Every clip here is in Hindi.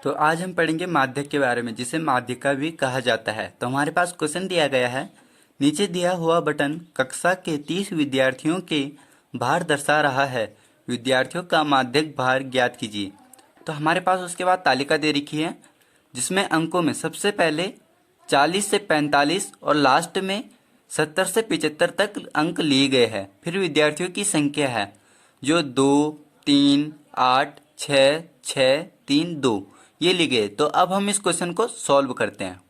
तो आज हम पढ़ेंगे माध्यक के बारे में, जिसे माध्यिका भी कहा जाता है। तो हमारे पास क्वेश्चन दिया गया है, नीचे दिया हुआ बटन कक्षा के 30 विद्यार्थियों के भार दर्शा रहा है, विद्यार्थियों का माध्यक भार ज्ञात कीजिए। तो हमारे पास उसके बाद तालिका दे रखी है, जिसमें अंकों में सबसे पहले 40 से 45 और लास्ट में 70 से 75 तक अंक लिए गए हैं। फिर विद्यार्थियों की संख्या है जो 2, 3, 8, 6, 6, 3, 2 ये ली गई। तो अब हम इस क्वेश्चन को सॉल्व करते हैं।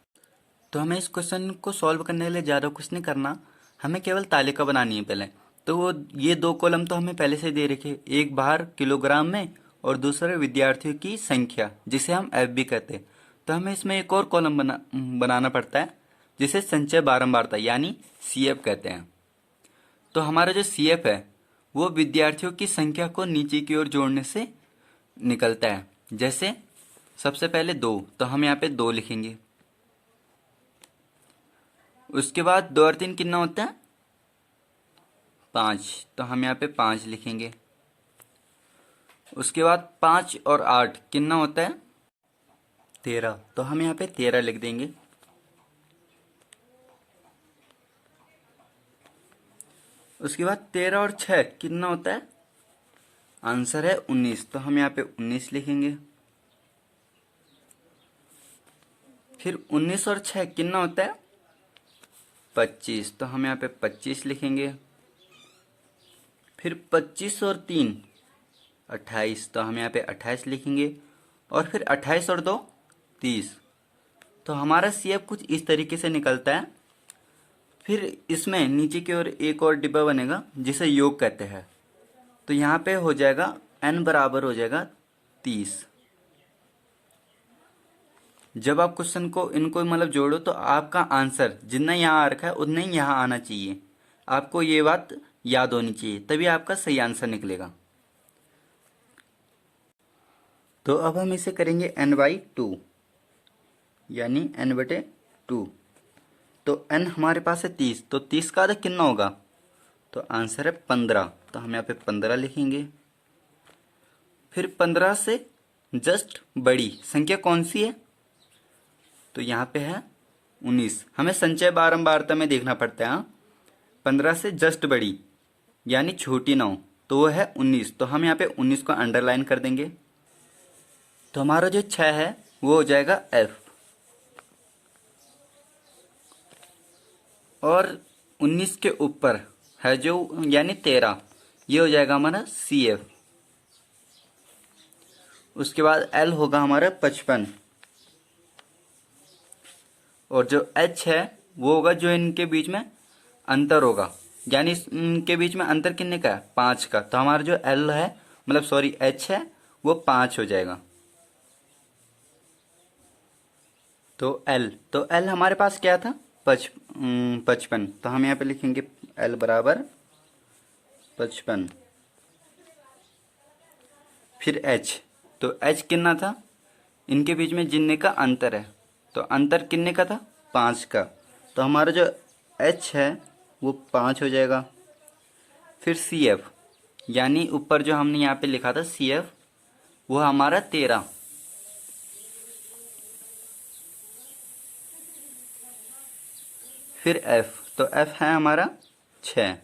तो हमें इस क्वेश्चन को सॉल्व करने के लिए ज़्यादा कुछ नहीं करना, हमें केवल तालिका बनानी है पहले। तो वो ये दो कॉलम तो हमें पहले से दे रखे, एक भार किलोग्राम में और दूसरे विद्यार्थियों की संख्या, जिसे हम एफ भी कहते हैं। तो हमें इसमें एक और कॉलम बनाना पड़ता है, जिसे संचय बारंबारता यानी सी एफ कहते हैं। तो हमारा जो सी एफ है वो विद्यार्थियों की संख्या को नीचे की ओर जोड़ने से निकलता है। जैसे सबसे पहले 2, तो हम यहाँ पे 2 लिखेंगे। उसके बाद 2 और 3 कितना होता है? 5, तो हम यहाँ पे 5 लिखेंगे। उसके बाद 5 और 8 कितना होता है? 13, तो हम यहाँ पे 13 लिख देंगे। उसके बाद 13 और 6 कितना होता है? आंसर है 19, तो हम यहाँ पे 19 लिखेंगे। फिर 19 और 6 कितना होता है? 25, तो हम यहाँ पे 25 लिखेंगे। फिर 25 और 3 28, तो हम यहाँ पे 28 लिखेंगे। और फिर 28 और 2 30, तो हमारा सी एफ कुछ इस तरीके से निकलता है। फिर इसमें नीचे की ओर एक और डिब्बा बनेगा, जिसे योग कहते हैं। तो यहाँ पे हो जाएगा n बराबर हो जाएगा 30। जब आप क्वेश्चन को इनको मतलब जोड़ो तो आपका आंसर जितना यहाँ आ रखा है उतना ही यहाँ आना चाहिए। आपको ये बात याद होनी चाहिए, तभी आपका सही आंसर निकलेगा। तो अब हम इसे करेंगे n/2 यानी n/2। तो n हमारे पास है 30, तो 30 का आधा कितना होगा? तो आंसर है 15, तो हम यहाँ पे 15 लिखेंगे। फिर 15 से जस्ट बड़ी संख्या कौन सी है? तो यहाँ पे है 19। हमें संचय बारंबारता में देखना पड़ता है। 15 से जस्ट बड़ी यानी छोटी ना हो, तो वो है 19, तो हम यहाँ पे 19 को अंडरलाइन कर देंगे। तो हमारा जो 6 है वो हो जाएगा F, और 19 के ऊपर है जो यानी 13, ये हो जाएगा हमारा CF। उसके बाद L होगा हमारा 55, और जो H है वो होगा जो इनके बीच में अंतर होगा, यानी इनके बीच में अंतर कितने का है? 5 का। तो हमारा जो L है मतलब सॉरी H है वो 5 हो जाएगा। तो L हमारे पास क्या था? 55, तो हम यहाँ पे लिखेंगे L बराबर 55। फिर H, तो H कितना था? इनके बीच में जितने का अंतर है, तो अंतर कितने का था? 5 का। तो हमारा जो H है वो 5 हो जाएगा। फिर CF, यानी ऊपर जो हमने यहाँ पे लिखा था CF, वो हमारा 13। फिर F, तो F है हमारा 6।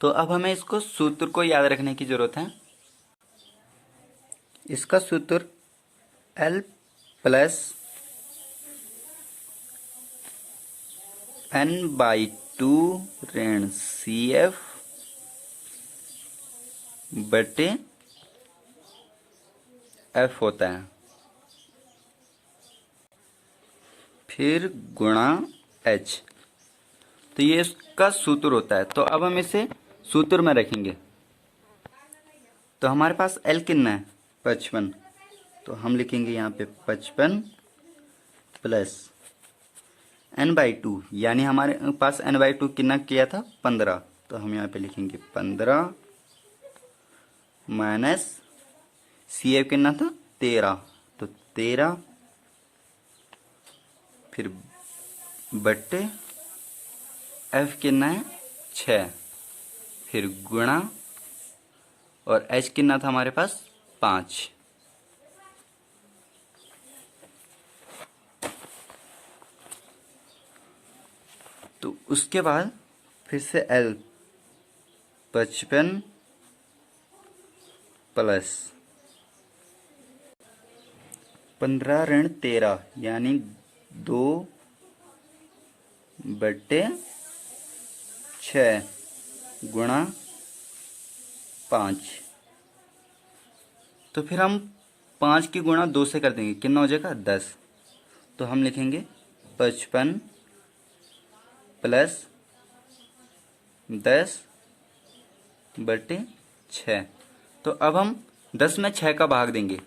तो अब हमें इसको सूत्र को याद रखने की जरूरत है। इसका सूत्र L प्लस n/2 ऋण CF बटे F होता है, फिर गुणा H। तो ये इसका सूत्र होता है। तो अब हम इसे सूत्र में रखेंगे। तो हमारे पास L कितना है? 55, तो हम लिखेंगे यहाँ पे 55 प्लस n/2, यानी हमारे पास n/2 कितना किया था? 15, तो हम यहाँ पे लिखेंगे 15 माइनस CF कितना था? 13, तो 13 फिर बट्टे F कितना है? 6, फिर गुणा, और H कितना था हमारे पास? 5। उसके बाद फिर से L 55 प्लस 15 ऋण 13 यानी 2/6 गुणा 5। तो फिर हम 5 की गुणा 2 से कर देंगे, कितना हो जाएगा 10। तो हम लिखेंगे 55 प्लस 10/6। तो अब हम 10 में 6 का भाग देंगे,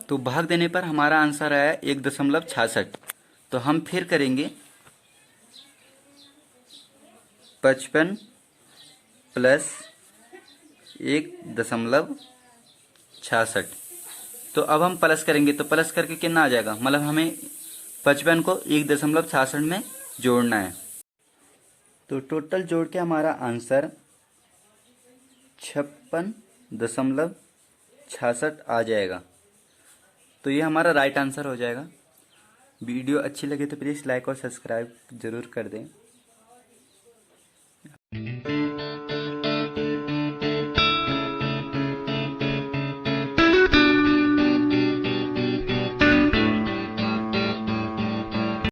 तो भाग देने पर हमारा आंसर आया 1.66। तो हम फिर करेंगे 55 प्लस 1.66। तो अब हम प्लस करेंगे, तो प्लस करके कितना आ जाएगा, मतलब हमें 55 को 1.66 में जोड़ना है। तो टोटल जोड़ के हमारा आंसर 56.66 आ जाएगा। तो ये हमारा राइट आंसर हो जाएगा। वीडियो अच्छी लगे तो प्लीज़ लाइक और सब्सक्राइब ज़रूर कर दें।